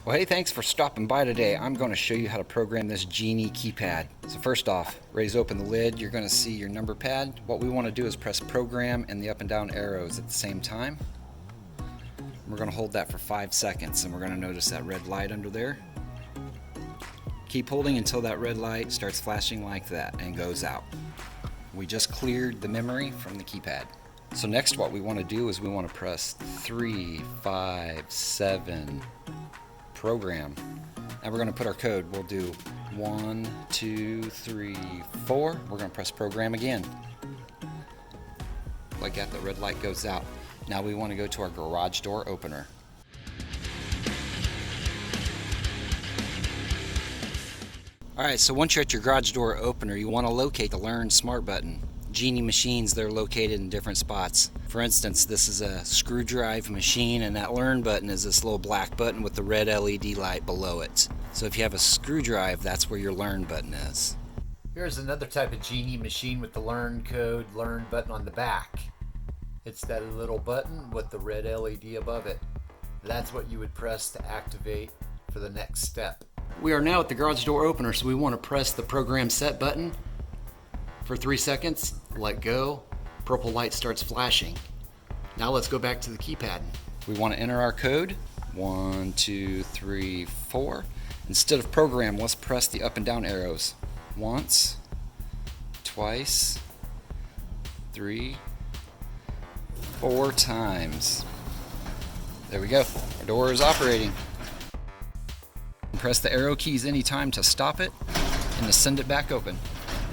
Well, hey, thanks for stopping by today. I'm going to show you how to program this Genie keypad. So first off, raise open the lid. You're going to see your number pad. What we want to do is press program and the up and down arrows at the same time. We're going to hold that for 5 seconds, and we're going to notice that red light under there. Keep holding until that red light starts flashing like that and goes out. We just cleared the memory from the keypad. So next what we want to do is we want to press 3, 5, 7, program, and we're going to put our code. We'll do 1, 2, 3, 4. We're going to press program again. Like that, the red light goes out. Now we want to go to our garage door opener. Alright, so once you're at your garage door opener, you want to locate the Learn Smart button. Genie machines, they're located in different spots. For instance, this is a screw drive machine, and that Learn button is this little black button with the red LED light below it. So if you have a screw drive, that's where your Learn button is. Here's another type of Genie machine with the Learn code, Learn button on the back. It's that little button with the red LED above it. That's what you would press to activate for the next step. We are now at the garage door opener, so we want to press the program set button for 3 seconds, let go, purple light starts flashing. Now let's go back to the keypad. We want to enter our code, 1, 2, 3, 4. Instead of program, let's press the up and down arrows. Once, twice, 3, 4 times. There we go, our door is operating. Press the arrow keys anytime to stop it and to send it back open.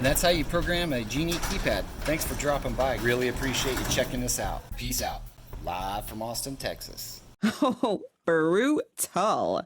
And that's how you program a Genie keypad. Thanks for dropping by. Really appreciate you checking this out. Peace out. Live from Austin, Texas. Oh, brutal.